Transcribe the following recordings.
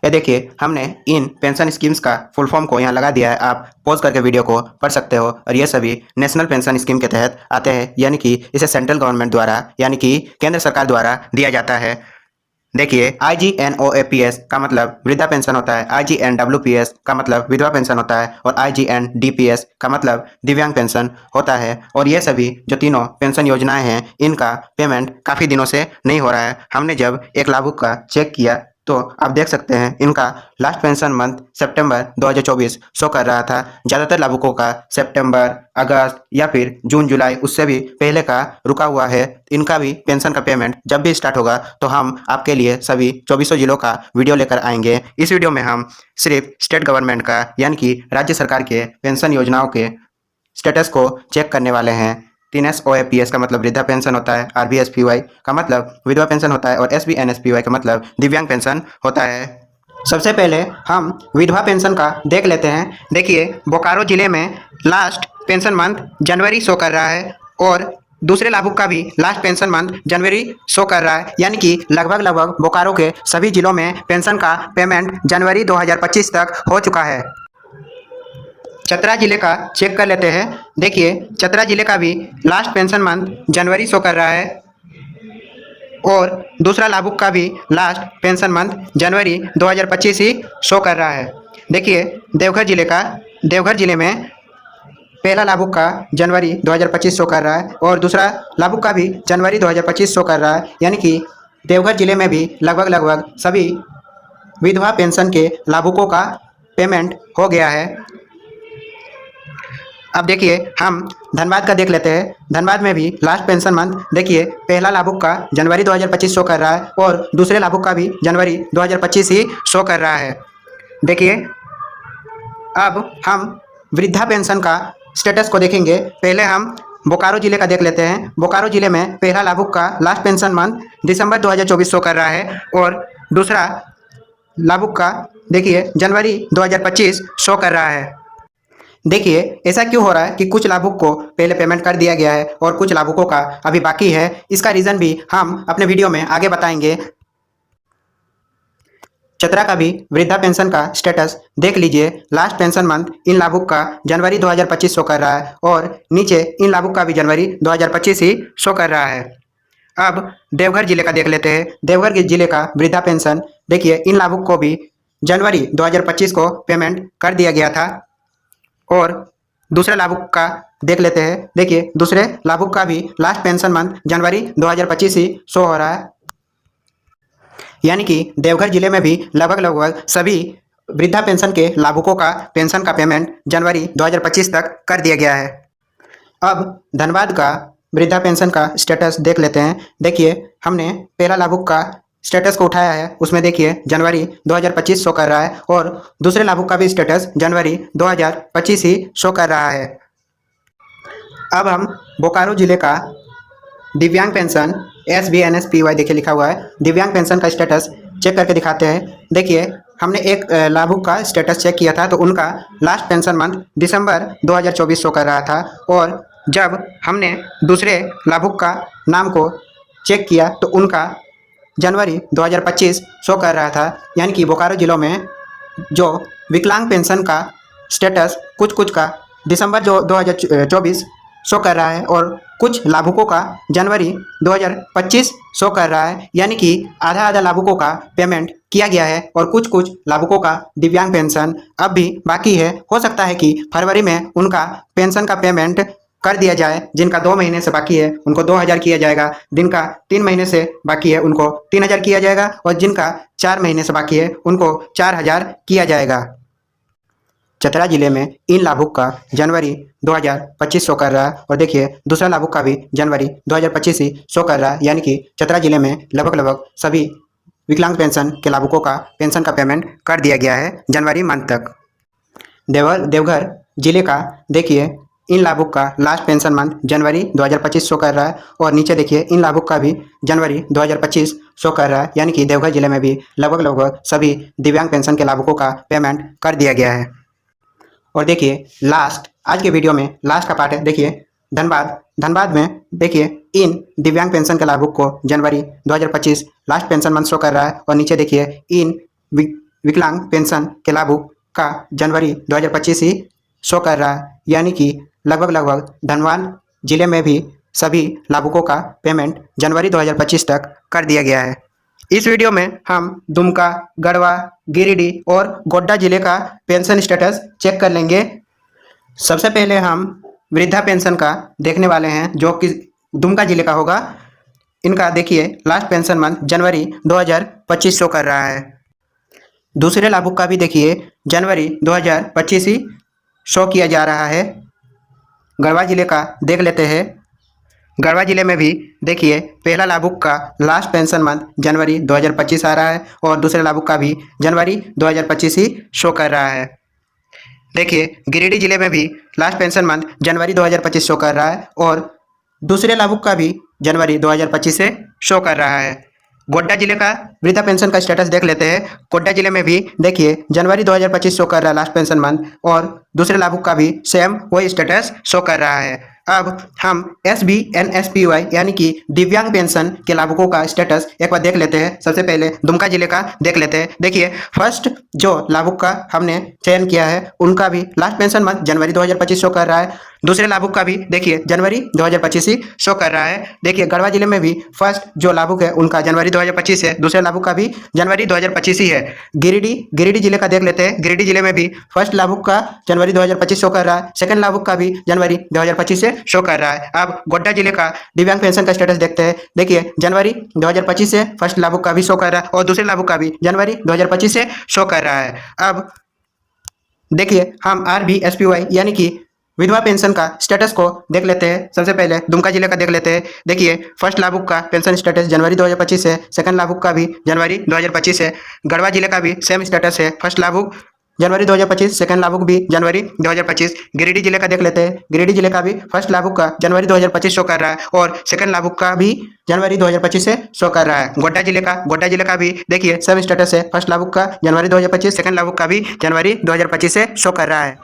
ये देखिए हमने इन पेंशन स्कीम्स का फुल फॉर्म को यहाँ लगा दिया है। आप पॉज करके वीडियो को पढ़ सकते हो। और ये सभी नेशनल पेंशन स्कीम के तहत आते हैं, यानी कि इसे सेंट्रल गवर्नमेंट द्वारा यानी कि केंद्र सरकार द्वारा दिया जाता है। देखिए IGNOAPS का मतलब वृद्धा पेंशन होता है, IGNWPS का मतलब विधवा पेंशन होता है और IGNDPS का मतलब दिव्यांग पेंशन होता है। और ये सभी जो तीनों पेंशन योजनाएं हैं इनका पेमेंट काफ़ी दिनों से नहीं हो रहा है। हमने जब एक लाभुक का चेक किया तो आप देख सकते हैं इनका लास्ट पेंशन मंथ सितंबर 2024 शो कर रहा था। ज़्यादातर लाभुकों का सितंबर, अगस्त या फिर जून जुलाई उससे भी पहले का रुका हुआ है। इनका भी पेंशन का पेमेंट जब भी स्टार्ट होगा तो हम आपके लिए सभी 2400 जिलों का वीडियो लेकर आएंगे। इस वीडियो में हम सिर्फ स्टेट गवर्नमेंट का यानी कि राज्य सरकार के पेंशन योजनाओं के स्टेटस को चेक करने वाले हैं। 3SOAPS का मतलब वृद्धा पेंशन होता है, RBSPY का मतलब विधवा पेंशन होता है और SBNSPY का मतलब दिव्यांग पेंशन होता है। सबसे पहले हम विधवा पेंशन का देख लेते हैं। देखिए बोकारो जिले में लास्ट पेंशन मंथ जनवरी शो कर रहा है और दूसरे लाभुक का भी लास्ट पेंशन मंथ जनवरी शो कर रहा है, यानी कि लगभग बोकारो के सभी जिलों में पेंशन का पेमेंट जनवरी 2025 तक हो चुका है। चतरा जिले का चेक कर लेते हैं। देखिए चतरा जिले का भी लास्ट पेंशन मंथ जनवरी शो कर रहा है और दूसरा लाभुक का भी लास्ट पेंशन मंथ जनवरी 2025 ही शो कर रहा है। देखिए देवघर जिले में पहला लाभुक का जनवरी 2025 शो कर रहा है और दूसरा लाभुक का भी जनवरी 2025 शो कर रहा है, यानी कि देवघर जिले में भी लगभग सभी विधवा पेंशन के लाभुकों का पेमेंट हो गया है। अब देखिए हम धनबाद का देख लेते हैं। धनबाद में भी लास्ट पेंशन मंथ देखिए पहला लाभुक का जनवरी 2025 शो कर रहा है और दूसरे लाभुक का भी जनवरी 2025 ही शो कर रहा है। देखिए अब हम वृद्धा पेंशन का स्टेटस को देखेंगे। पहले हम बोकारो जिले का देख लेते हैं। बोकारो जिले में पहला लाभुक का लास्ट पेंशन मंथ दिसंबर 2024 शो कर रहा है और दूसरा लाभुक का देखिए जनवरी 2025 शो कर रहा है। देखिए ऐसा क्यों हो रहा है कि कुछ लाभुक को पहले पेमेंट कर दिया गया है और कुछ लाभुकों का अभी बाकी है। इसका रीज़न भी हम अपने वीडियो में आगे बताएंगे। चतरा का भी वृद्धा पेंशन का स्टेटस देख लीजिए। लास्ट पेंशन मंथ इन लाभुक का जनवरी 2025 शो कर रहा है और नीचे इन लाभुक का भी जनवरी 2025 ही शो कर रहा है। अब देवघर जिले का देख लेते हैं। देवघर जिले का वृद्धा पेंशन देखिए इन लाभुक को भी जनवरी 2025 को पेमेंट कर दिया गया था और दूसरे लाभुक का देख लेते हैं। देखिए दूसरे लाभुक का भी लास्ट पेंशन मंथ जनवरी 2025 ही शो हो रहा है, यानी कि देवघर जिले में भी लगभग सभी वृद्धा पेंशन के लाभुकों का पेंशन का पेमेंट जनवरी 2025 तक कर दिया गया है। अब धनबाद का वृद्धा पेंशन का स्टेटस देख लेते हैं। देखिए हमने पहला लाभुक का स्टेटस को उठाया है, उसमें देखिए जनवरी 2025 शो कर रहा है और दूसरे लाभुक का भी स्टेटस जनवरी 2025 ही शो कर रहा है। अब हम बोकारो जिले का दिव्यांग पेंशन SBNSPY देखिए लिखा हुआ है। दिव्यांग पेंशन का स्टेटस चेक करके दिखाते हैं। देखिए हमने एक लाभुक का स्टेटस चेक किया था तो उनका लास्ट पेंशन मंथ दिसंबर 2024 शो कर रहा था और जब हमने दूसरे लाभुक का नाम को चेक किया तो उनका जनवरी 2025 शो कर रहा था, यानी कि बोकारो जिलों में जो विकलांग पेंशन का स्टेटस कुछ का दिसंबर 2024 शो कर रहा है और कुछ लाभुकों का जनवरी 2025 शो कर रहा है, यानी कि आधा लाभुकों का पेमेंट किया गया है और कुछ लाभुकों का दिव्यांग पेंशन अब भी बाकी है। हो सकता है कि फरवरी में उनका पेंशन का पेमेंट कर दिया जाए। जिनका 2 महीने से बाकी है उनको 2000 किया जाएगा, जिनका 3 महीने से बाकी है उनको 3000 किया जाएगा और जिनका 4 महीने से बाकी है उनको 4000 किया जाएगा। चतरा जिले में इन लाभुक का जनवरी 2025 शो कर रहा है और देखिए दूसरा लाभुक का भी जनवरी 2025 ही शो कर रहा है, यानी कि चतरा जिले में लगभग सभी विकलांग पेंशन के लाभुकों का पेंशन का पेमेंट कर दिया गया है जनवरी मंथ तक। देवघर जिले का देखिए इन लाभुक का लास्ट पेंशन मंथ जनवरी 2025 शो कर रहा है और नीचे देखिए इन लाभुक का भी जनवरी 2025 शो कर रहा है, यानी कि देवघर जिले में भी लगभग सभी दिव्यांग पेंशन के लाभुकों का पेमेंट कर दिया गया है। और देखिए लास्ट आज के वीडियो में लास्ट का पार्ट है। देखिए धनबाद में देखिए इन दिव्यांग पेंशन के लाभुक को जनवरी 2025 लास्ट पेंशन मंथ शो कर रहा है और नीचे देखिए इन विकलांग पेंशन के लाभुक का जनवरी 2025 ही शो कर रहा है, यानी कि लगभग धनबाद जिले में भी सभी लाभुकों का पेमेंट जनवरी 2025 तक कर दिया गया है। इस वीडियो में हम दुमका, गढ़वा, गिरिडीह और गोड्डा जिले का पेंशन स्टेटस चेक कर लेंगे। सबसे पहले हम वृद्धा पेंशन का देखने वाले हैं, जो कि दुमका जिले का होगा। इनका देखिए लास्ट पेंशन मंथ जनवरी 2025 शो कर रहा है। दूसरे लाभुक का भी देखिए जनवरी 2025 ही शो किया जा रहा है। गढ़वा जिले का देख लेते हैं। गढ़वा जिले में भी देखिए पहला लाभुक का लास्ट पेंशन मंथ जनवरी 2025 आ रहा है और दूसरे लाभुक का भी जनवरी 2025 ही शो कर रहा है। देखिए गिरिडीह जिले में भी लास्ट पेंशन मंथ जनवरी 2025 शो कर रहा है और दूसरे लाभुक का भी जनवरी 2025 से शो कर रहा है। गोड्डा जिले का वृद्धा पेंशन का स्टेटस देख लेते हैं। गोड्डा जिले में भी देखिए जनवरी 2025 शो कर रहा है लास्ट पेंशन मंथ और दूसरे लाभुक का भी सेम वही स्टेटस शो कर रहा है। अब हम SBNSPY यानी कि दिव्यांग पेंशन के लाभुकों का स्टेटस एक बार देख लेते हैं। सबसे पहले दुमका जिले का देख लेते हैं। देखिए फर्स्ट जो लाभुक का हमने चयन किया है उनका भी लास्ट पेंशन मंथ जनवरी 2025 शो कर रहा है। दूसरे लाभुक का भी देखिए जनवरी 2025 ही शो कर रहा है। देखिए गढ़वा जिले में भी फर्स्ट जो लाभुक है उनका जनवरी 2025 है, दूसरे लाभुक का भी जनवरी 2025 ही है। गिरिडीह जिले का देख लेते हैं। गिरिडीह जिले में भी फर्स्ट लाभुक का जनवरी 2025 शो कर रहा है, सेकंड लाभुक का भी जनवरी 2025 से शो कर रहा है। अब गोड्डा जिले का दिव्यांग पेंशन का स्टेटस देखते हैं। देखिए जनवरी 2025 से फर्स्ट लाभुक का भी शो कर रहा है और दूसरे लाभुक का भी जनवरी 2025 से शो कर रहा है। अब देखिए हम RBSPY यानी कि विधवा पेंशन का स्टेटस को देख लेते हैं। सबसे पहले दुमका जिले का देख लेते हैं। देखिए फर्स्ट लाभुक का पेंशन स्टेटस जनवरी 2025 है, सेकंड लाभुक का भी जनवरी 2025 है। गढ़वा जिले का भी सेम स्टेटस है, फर्स्ट लाभुक जनवरी 2025, सेकंड लाभुक भी जनवरी 2025। गिरिडीह जिले का देख लेते हैं। गिरिडीह जिले का भी फर्स्ट लाभुक का जनवरी 2025 शो कर रहा है और सेकंड लाभुक का भी जनवरी 2025 से शो कर रहा है। गोड्डा जिले का भी देखिए सेम स्टेटस है, फर्स्ट लाभुक का जनवरी 2025, सेकंड लाभुक का भी जनवरी 2025 से शो कर रहा है।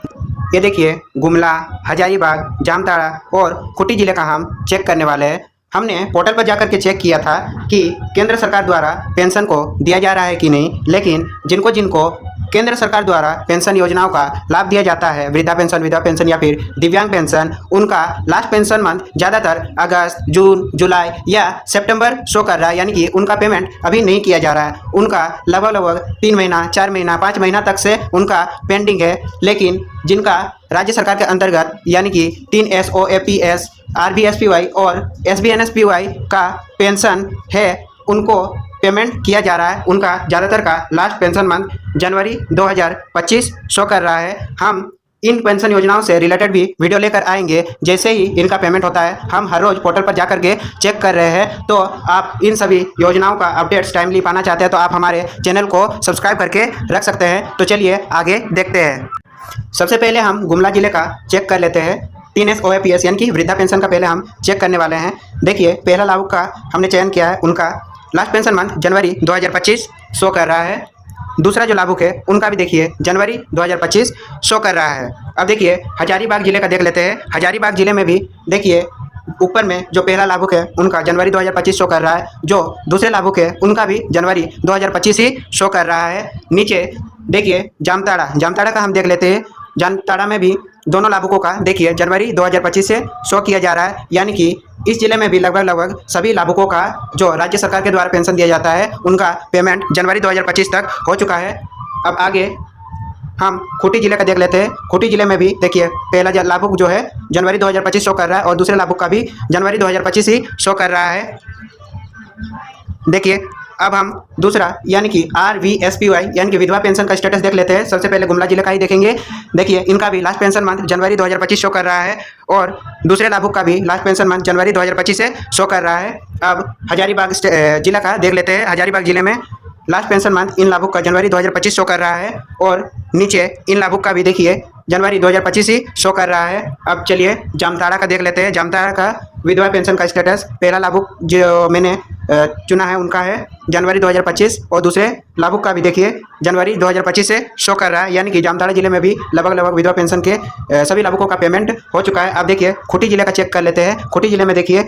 ये देखिए गुमला, हजारीबाग, जामताड़ा और खूंटी जिले का हम चेक करने वाले हैं। हमने पोर्टल पर जाकर के चेक किया था कि केंद्र सरकार द्वारा पेंशन को दिया जा रहा है कि नहीं, लेकिन जिनको केंद्र सरकार द्वारा पेंशन योजनाओं का लाभ दिया जाता है, वृद्धा पेंशन, विधवा पेंशन या फिर दिव्यांग पेंशन, उनका लास्ट पेंशन मंथ ज़्यादातर अगस्त, जून, जुलाई या सितंबर शो कर रहा है, यानी कि उनका पेमेंट अभी नहीं किया जा रहा है। उनका लगभग 3 महीना, 4 महीना, 5 महीना तक से उनका पेंडिंग है। लेकिन जिनका राज्य सरकार के अंतर्गत यानी कि 3 SOAPS, RBSPY और SBNSPY का पेंशन है, उनको पेमेंट किया जा रहा है। उनका ज़्यादातर का लास्ट पेंशन मंथ जनवरी 2025 शो कर रहा है। हम इन पेंशन योजनाओं से रिलेटेड भी वीडियो लेकर आएंगे। जैसे ही इनका पेमेंट होता है हम हर रोज़ पोर्टल पर जाकर के चेक कर रहे हैं। तो आप इन सभी योजनाओं का अपडेट्स टाइमली पाना चाहते हैं तो आप हमारे चैनल को सब्सक्राइब करके रख सकते हैं। तो चलिए आगे देखते हैं। सबसे पहले हम गुमला जिले का चेक कर लेते हैं। 3 SOAPS यानी कि वृद्धा पेंशन का पहले हम चेक करने वाले हैं। देखिए पहला लाभुक का हमने चयन किया है, उनका लास्ट पेंशन मंथ जनवरी 2025 शो कर रहा है। दूसरा जो लाभुक है उनका भी देखिए जनवरी 2025 शो कर रहा है। अब देखिए हजारीबाग जिले का देख लेते हैं। हजारीबाग जिले में भी देखिए ऊपर में जो पहला लाभुक है उनका जनवरी 2025 शो कर रहा है, जो दूसरे लाभुक है उनका भी जनवरी 2025 ही शो कर रहा है। नीचे देखिए जामताड़ा का हम देख लेते हैं। जामताड़ा में भी दोनों लाभुकों का देखिए जनवरी 2025 से शो किया जा रहा है, यानी कि इस जिले में भी लगभग सभी लाभुकों का जो राज्य सरकार के द्वारा पेंशन दिया जाता है उनका पेमेंट जनवरी 2025 तक हो चुका है। अब आगे हम खूंटी जिले का देख लेते हैं। खूंटी जिले में भी देखिए पहला लाभुक जो है जनवरी 2025 शो कर रहा है और दूसरे लाभुक का भी जनवरी 2025 ही शो कर रहा है। देखिए अब हम दूसरा यानी कि RVSPY यानी कि विधवा पेंशन का स्टेटस देख लेते हैं। सबसे पहले गुमला जिले का ही देखेंगे। देखिए इनका भी लास्ट पेंशन मंथ जनवरी 2025 शो कर रहा है और दूसरे लाभुक का भी लास्ट पेंशन मंथ जनवरी 2025 से शो कर रहा है। अब हजारीबाग जिला का देख लेते हैं। हजारीबाग जिले में लास्ट पेंशन मंथ इन लाभुक का जनवरी 2025 शो कर रहा है और नीचे इन लाभुक का भी देखिए जनवरी 2025 ही शो कर रहा है। अब चलिए जामताड़ा का देख लेते हैं। जामताड़ा का विधवा पेंशन का स्टेटस पहला लाभुक जो मैंने चुना है उनका है जनवरी 2025 और दूसरे लाभुक का भी देखिए जनवरी 2025 से शो कर रहा है, यानी कि जामताड़ा जिले में भी लगभग विधवा पेंशन के सभी लाभुकों का पेमेंट हो चुका है। अब देखिए खूंटी जिले का चेक कर लेते हैं। खूंटी जिले में देखिए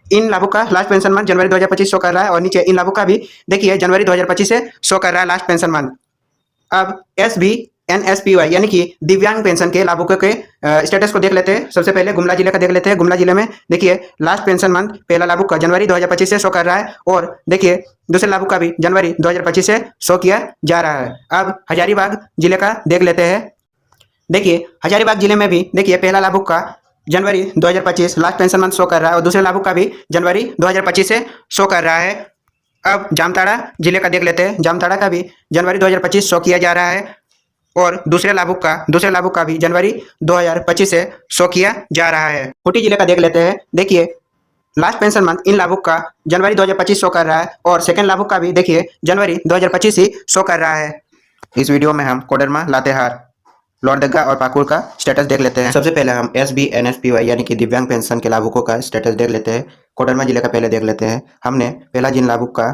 इन लाभुक का लास्ट पेंशन मंथ जनवरी 2025 शो कर रहा है और नीचे इन लाभुक का भी देखिए जनवरी 2025 से शो कर रहा है लास्ट पेंशन मंथ। अब SBNSPY यानी कि दिव्यांग पेंशन के लाभुकों के स्टेटस को देख लेते हैं। सबसे पहले गुमला जिले का देख लेते हैं। गुमला जिले में देखिए लास्ट पेंशन मंथ पहला लाभुक का जनवरी 2025 से शो कर रहा है और देखिए दूसरे लाभुक का भी जनवरी 2025 से शो किया जा रहा है। अब हजारीबाग जिले का देख लेते हैं। देखिए हजारीबाग जिले में भी देखिए पहला लाभुक का जनवरी 2025 लास्ट पेंशन मंथ शो कर रहा है और दूसरे लाभुक का भी जनवरी 2025 से शो कर रहा है। अब जामताड़ा जिले का देख लेते हैं। जामताड़ा का भी जनवरी 2025 शो किया जा रहा है और दूसरे लाभुक का भी जनवरी 2025 से शो किया जा रहा है। खूंटी जिले का देख लेते हैं। देखिए लास्ट पेंशन मंथ इन लाभुक का जनवरी 2025 शो कर रहा है और सेकंड लाभुक का भी देखिए जनवरी 2025 ही शो कर रहा है। इस वीडियो में हम कोडरमा, लातेहार, लोहरदगा और पाकुड़ का स्टेटस देख लेते हैं। सबसे पहले हम SBNSPY यानी कि दिव्यांग पेंशन के लाभुकों का स्टेटस देख लेते हैं। कोडरमा जिले का पहले देख लेते हैं। हमने पहला जिन लाभुक का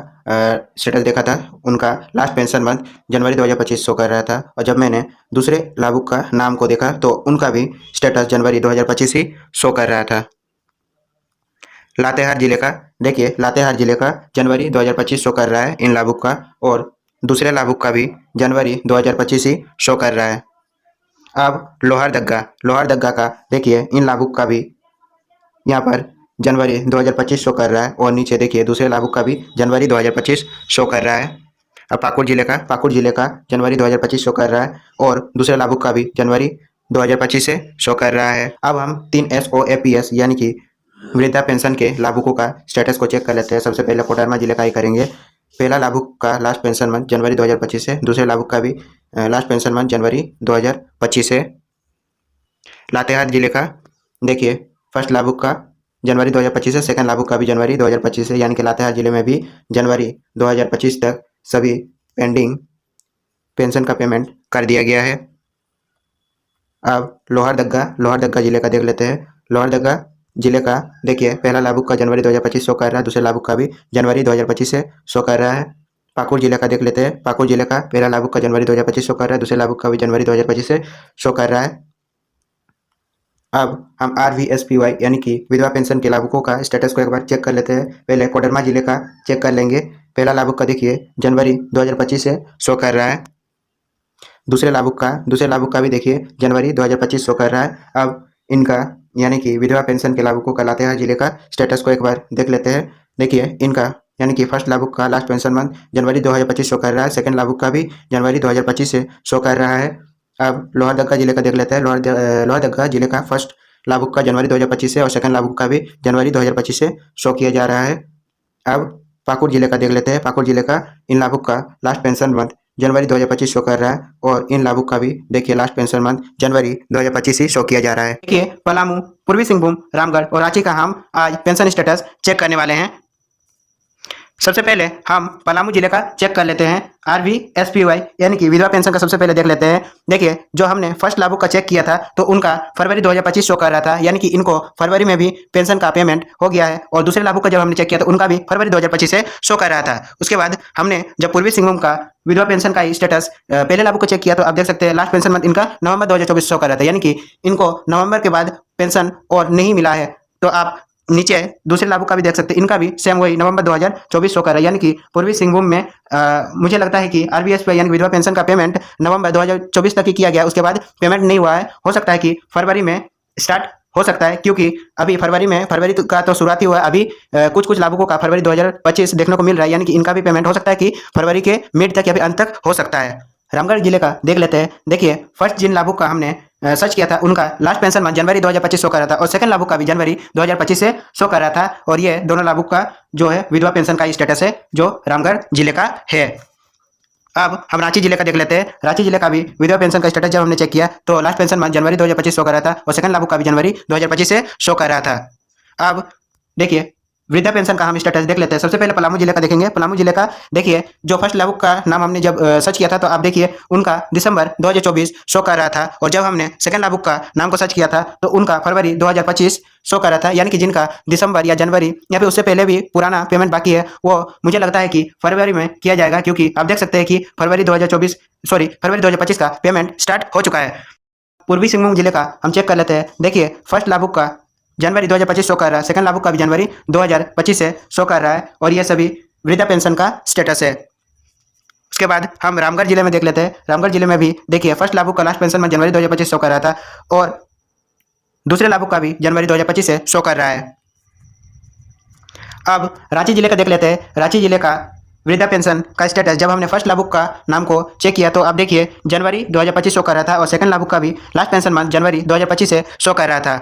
स्टेटस देखा था उनका लास्ट पेंशन मंथ जनवरी 2025 शो कर रहा था और जब मैंने दूसरे लाभुक का नाम को देखा तो उनका भी स्टेटस जनवरी 2025 ही शो कर रहा था। लातेहार जिले का देखिए, लातेहार जिले का जनवरी 2025 शो कर रहा है इन लाभुक का और दूसरे लाभुक का भी जनवरी 2025 ही शो कर रहा है। अब लोहरदगा का देखिए इन लाभुक का भी यहाँ पर जनवरी 2025 शो कर रहा है और नीचे देखिए दूसरे लाभुक का भी जनवरी 2025 शो कर रहा है। अब पाकुड़ जिले का जनवरी 2025 शो कर रहा है और दूसरे लाभुक का भी जनवरी 2025 से शो कर रहा है। अब हम 3 SOAPS यानी कि वृद्धा पेंशन के लाभुकों का स्टेटस को चेक कर लेते हैं। सबसे पहले कोडरमा जिले का ही करेंगे। पहला लाभुक का लास्ट पेंशन मंथ जनवरी 2025 से, दूसरे लाभुक का भी लास्ट पेंशन मंथ जनवरी 2025 से। लातेहार जिले का देखिए फर्स्ट लाभुक का जनवरी 2025 से, सेकंड लाभुक का भी जनवरी 2025 से, यानी कि लातेहार जिले में भी जनवरी 2025 तक सभी पेंडिंग पेंशन का पेमेंट कर दिया गया है। अब लोहरदगा जिले का देख लेते हैं। लोहरदगा जिले का देखिए पहला लाभुक का जनवरी 2025 शो कर रहा है, दूसरे लाभुक का भी जनवरी 2025 से शो कर रहा है। पाकुड़ जिले का देख लेते हैं। पाकुड़ जिले का पहला लाभुक का जनवरी 2025 शो कर रहा है, दूसरे लाभुक का भी जनवरी 2025 से शो कर रहा है। अब हम RVSPY यानी कि विधवा पेंशन के लाभुकों का स्टेटस को एक बार चेक कर लेते हैं। पहले कोडरमा जिले का चेक कर लेंगे। पहला लाभुक का देखिए जनवरी 2025 से शो कर रहा है, दूसरे लाभुक का भी देखिए जनवरी 2025 शो कर रहा है। अब इनका यानी कि विधवा पेंशन के लाभुकों का लातेहार जिले का स्टेटस को एक बार देख लेते हैं। देखिए इनका यानी कि फर्स्ट लाभुक का लास्ट पेंशन मंथ जनवरी 2025 शो कर रहा है, सेकंड लाभुक का भी जनवरी 2025 से शो कर रहा है। अब लोहरदगा जिले का देख लेते हैं। लोहरदगा जिले का फर्स्ट लाभुक का जनवरी 2025 से और सेकंड लाभुक का भी जनवरी 2025 से शो किया जा रहा है। अब पाकुड़ जिले का देख लेते हैं। पाकुड़ जिले का इन लाभुक का लास्ट पेंशन मंथ जनवरी 2025 शो कर रहा है और इन लाभुक का भी देखिए लास्ट पेंशन मंथ जनवरी 2025 ही शो किया जा रहा है। देखिए पलामू, पूर्वी सिंहभूम, रामगढ़ और रांची का हम आज पेंशन स्टेटस चेक करने वाले हैं। सबसे पहले हम पलामू जिले का चेक कर लेते हैं। RVSPY यानी कि विधवा पेंशन का सबसे पहले देख लेते हैं। देखिए जो हमने फर्स्ट लाभुक का चेक किया था तो उनका फरवरी 2025 शो कर रहा था, यानी कि इनको फरवरी में भी पेंशन का पेमेंट हो गया है और दूसरे लाभुक का जब हमने चेक किया तो उनका भी फरवरी 2025 से शो कर रहा था। उसके बाद हमने जब पूर्वी सिंहभूम का विधवा पेंशन का स्टेटस पहले लाभुक को चेक किया तो आप देख सकते हैं लास्ट पेंशन मंथ इनका नवंबर 2024 शो कर रहा था, यानी कि इनको नवंबर के बाद पेंशन और नहीं मिला है। तो आप नीचे दूसरे लाभुक का भी देख सकते हैं, इनका भी सेम वही नवंबर 2024 शो कर रहा है, यानी कि पूर्वी सिंहभूम में मुझे लगता है कि RVSPY यानी विधवा पेंशन का पेमेंट नवंबर 2024 तक ही किया गया, उसके बाद पेमेंट नहीं हुआ है। हो सकता है कि फरवरी में स्टार्ट हो सकता है, क्योंकि अभी फरवरी का तो शुरुआती हुआ है, अभी कुछ लाभुकों का फरवरी 2025 देखने को मिल रहा है, यानी कि इनका भी पेमेंट हो सकता है कि फरवरी के मिड तक या फिर अंत तक हो सकता है। रामगढ़ जिले का देख लेते हैं। देखिए फर्स्ट जिन लाभुक का हमने सर्च किया था उनका लास्ट पेंशन मंथ जनवरी 2025 शो कर रहा था और सेकंड लाभुक का भी जनवरी 2025 से शो कर रहा था और ये दोनों लाभुक का जो है विधवा पेंशन का स्टेटस है जो रामगढ़ जिले का है। अब हम रांची जिले का देख लेते हैं। रांची जिले का भी विधवा पेंशन का स्टेटस जब हमने चेक किया तो लास्ट पेंशन मंथ जनवरी 2025 शो कर रहा था और सेकंड लाभुक का भी जनवरी 2025 से शो कर रहा था। अब देखिए वृद्धा पेंशन का हम स्टेटस देख लेते हैं। सबसे पहले पलामू जिले का देखेंगे। पलामू जिले का देखिए जो फर्स्ट लाभुक का नाम हमने जब सर्च किया था तो आप देखिए उनका दिसंबर 2024 शो कर रहा था और जब हमने सेकंड लाभुक का नाम को सर्च किया था तो उनका फरवरी 2025 शो कर रहा था, यानी कि जिनका दिसंबर या जनवरी या फिर उससे पहले भी पुराना पेमेंट बाकी है वो मुझे लगता है कि फरवरी में किया जाएगा, क्योंकि आप देख सकते हैं कि फरवरी 2025 का पेमेंट स्टार्ट हो चुका है। पूर्वी सिंहभूम जिले का हम चेक कर लेते हैं। देखिए फर्स्ट लाभुक का जनवरी 2025 शो कर रहा है, सेकंड लाभुक का भी जनवरी 2025 से शो कर रहा है और ये सभी वृद्धा पेंशन का स्टेटस है। उसके बाद हम रामगढ़ जिले में देख लेते हैं। रामगढ़ जिले में भी देखिए फर्स्ट लाभुक का लास्ट पेंशन मंथ जनवरी 2025 शो कर रहा था और दूसरे लाभुक का भी जनवरी 2025 से शो कर रहा है। अब रांची जिले का देख लेते हैं। रांची जिले का वृद्धा पेंशन का स्टेटस जब हमने फर्स्ट लाभुक का नाम को चेक किया तो आप देखिए जनवरी 2025 शो कर रहा था और सेकंड लाभुक का भी लास्ट पेंशन मंथ जनवरी 2025 से शो कर रहा था।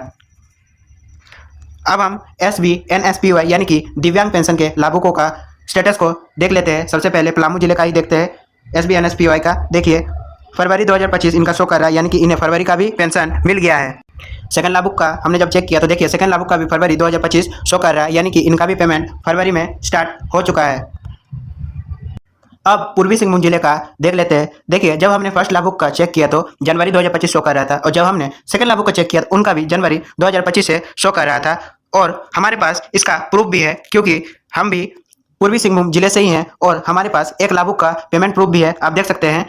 अब हम SBNSPY यानी कि दिव्यांग पेंशन के लाभुकों का स्टेटस को देख लेते हैं। सबसे पहले पलामू जिले का ही देखते हैं। SBNSPY का देखिए फरवरी 2025 इनका शो कर रहा है, यानी कि इन्हें फरवरी का भी पेंशन मिल गया है। सेकंड लाभुक का हमने जब चेक किया तो देखिए सेकंड लाभुक का भी फरवरी 2025 शो कर रहा है, यानी कि इनका भी पेमेंट फरवरी में स्टार्ट हो चुका है। अब पूर्वी सिंहभूम जिले का देख लेते हैं। देखिए जब हमने फर्स्ट लाभुक का चेक किया तो जनवरी 2025 शो कर रहा था और जब हमने सेकंड लाभुक का चेक किया तो उनका भी जनवरी 2025 से शो कर रहा था और हमारे पास इसका प्रूफ भी है क्योंकि हम भी पूर्वी सिंहभूम जिले से ही हैं और हमारे पास एक लाभुक का पेमेंट प्रूफ भी है। आप देख सकते हैं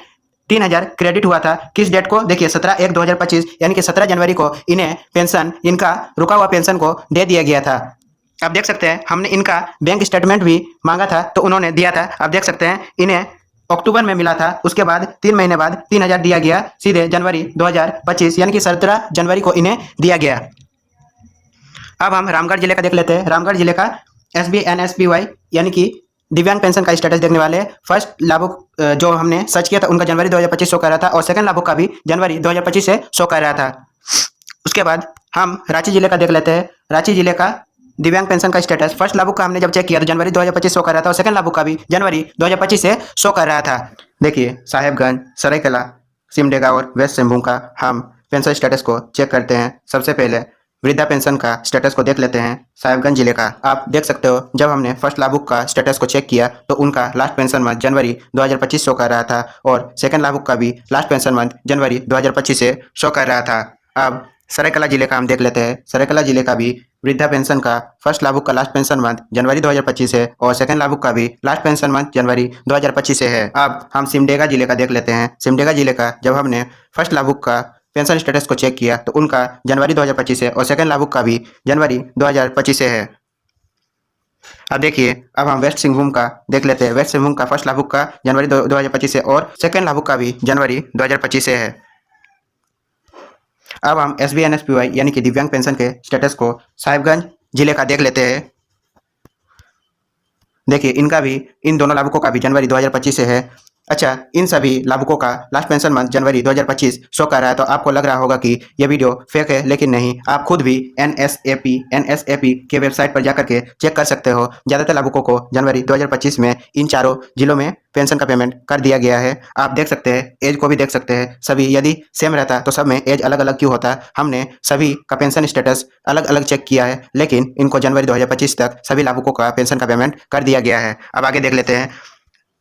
3000 क्रेडिट हुआ था। किस डेट को? देखिए 17/1/2025 यानी कि 17 जनवरी को इन्हें पेंशन, इनका रुका हुआ पेंशन को दे दिया गया था। आप देख सकते हैं हमने इनका बैंक स्टेटमेंट भी मांगा था तो उन्होंने दिया था। आप देख सकते हैं इन्हें अक्टूबर में मिला था, उसके बाद 3 महीने बाद 3000 दिया गया सीधे जनवरी 2025 यानी कि 17 जनवरी को इन्हें दिया गया। अब हम रामगढ़ जिले का देख लेते हैं। रामगढ़ जिले का SBNSPY यानी कि दिव्यांग पेंशन का स्टेटस देखने वाले फर्स्ट लाभुक जो हमने सर्च किया था उनका जनवरी 2025 शो कर रहा था और सेकंड लाभुक का भी जनवरी 2025 से शो कर रहा था। उसके बाद हम रांची जिले का देख लेते हैं। रांची जिले का दिव्यांग पेंशन का स्टेटस फर्स्ट लाभुक का हमने जब चेक किया तो जनवरी 2025 शो कर रहा था और सेकंड लाभुक का भी जनवरी 2025 से शो कर रहा था। देखिए साहेबगंज, सरायकला, सिमडेगा और वेस्ट सिंहभूम का हम पेंशन स्टेटस को चेक करते हैं। सबसे पहले वृद्धा पेंशन का स्टेटस को देख लेते हैं। साहेबगंज जिले का आप देख सकते हो जब हमने फर्स्ट लाभुक का स्टेटस को चेक किया तो उनका लास्ट पेंशन मंथ जनवरी 2025 शो कर रहा था और सेकंड लाभुक का भी लास्ट पेंशन मंथ जनवरी 2025 से शो कर रहा था। अब सरायकला जिले का हम देख लेते हैं। सरायकला जिले का भी वृद्धा पेंशन का फर्स्ट लाभुक का लास्ट पेंशन मंथ जनवरी 2025 है और सेकंड लाभुक का भी लास्ट पेंशन मंथ जनवरी 2025 से है। अब हम सिमडेगा जिले का देख लेते हैं। सिमडेगा जिले का जब हमने फर्स्ट लाभुक का पेंशन स्टेटस को चेक किया तो उनका जनवरी 2025 है और सेकंड लाभुक का भी जनवरी 2025 से है। अब देखिए अब हम वेस्ट सिंहभूम का देख लेते हैं। वेस्ट सिंहभूम का फर्स्ट लाभुक का जनवरी 2025 से और सेकंड लाभुक का भी जनवरी 2025 से है। अब हम SBNSPY यानी कि दिव्यांग पेंशन के स्टेटस को साहिबगंज जिले का देख लेते हैं। देखिए इनका भी, इन दोनों लाभुकों का भी जनवरी 2025 से है। अच्छा, इन सभी लाभुकों का लास्ट पेंशन मंथ जनवरी 2025 शो कर रहा है तो आपको लग रहा होगा कि ये वीडियो फेक है, लेकिन नहीं। आप खुद भी NSAP के वेबसाइट पर जाकर के चेक कर सकते हो। ज़्यादातर लाभुकों को जनवरी 2025 में इन चारों जिलों में पेंशन का पेमेंट कर दिया गया है। आप देख सकते हैं, एज को भी देख सकते हैं। सभी यदि सेम रहता तो सब में एज अलग अलग क्यों होता? हमने सभी का पेंशन स्टेटस अलग अलग चेक किया है, लेकिन इनको जनवरी 2025 तक सभी लाभुकों का पेंशन का पेमेंट कर दिया गया है। अब आगे देख लेते हैं।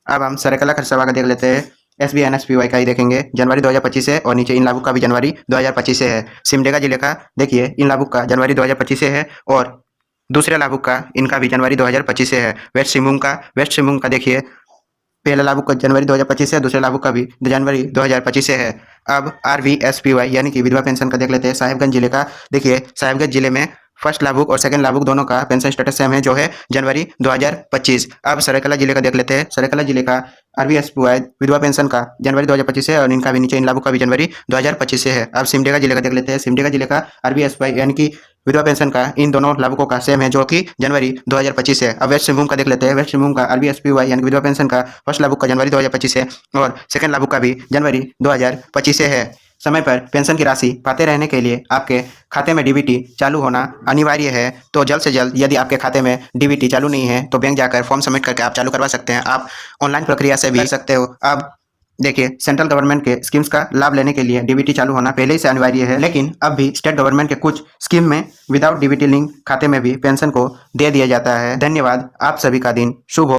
अब हम सरायकला खरसावां का देख लेते हैं। SBNSPY का ही देखेंगे जनवरी 2025 से और नीचे इन लाभुक का भी जनवरी 2025 से है। सिमडेगा जिले का देखिए इन लाभुक का जनवरी 2025 से है और दूसरे लाभुक का इनका भी जनवरी 2025 से है। वेस्ट सिंहभूम का देखिए पहला लाभुक का जनवरी 2025 से, दूसरे लाभुक का भी जनवरी 2025 से है। अब RVSPY यानी कि विधवा पेंशन का देख लेते हैं। साहिबगंज जिले का देखिए साहिबगंज जिले में फर्स्ट लाभुक और सेकंड लाभुक दोनों का पेंशन स्टेटस सेम है, जो है जनवरी 2025। अब सरायकला जिले का देख लेते हैं। सरायकला जिले का RVSPY विधवा पेंशन का जनवरी 2025 है और इनका भी नीचे इन लाभुक का भी जनवरी 2025 से है। अब सिमडेगा जिले का देख लेते हैं। सिमडेगा जिले का RVSPY यानी कि विधवा पेंशन का इन दोनों लाभुकों का सेम है, जो कि जनवरी 2025 है। अब वेस्ट सिंहभूम का देख लेते हैं। वेस्ट सिंहभूम का RVSPY यानी कि विधवा पेंशन का फर्स्ट लाभुक का जनवरी 2025 है और सेकंड लाभुक का भी जनवरी 2025 से है। समय पर पेंशन की राशि पाते रहने के लिए आपके खाते में DBT चालू होना अनिवार्य है। तो जल्द से जल्द यदि आपके खाते में DBT चालू नहीं है तो बैंक जाकर फॉर्म सबमिट करके आप चालू करवा सकते हैं। आप ऑनलाइन प्रक्रिया से भी कर सकते हो। अब देखिए सेंट्रल गवर्नमेंट के स्कीम्स का लाभ लेने के लिए DBT चालू होना पहले ही से अनिवार्य है, लेकिन अब भी स्टेट गवर्नमेंट के कुछ स्कीम में विदाउट DBT लिंक खाते में भी पेंशन को दे दिया जाता है। धन्यवाद। आप सभी का दिन शुभ हो।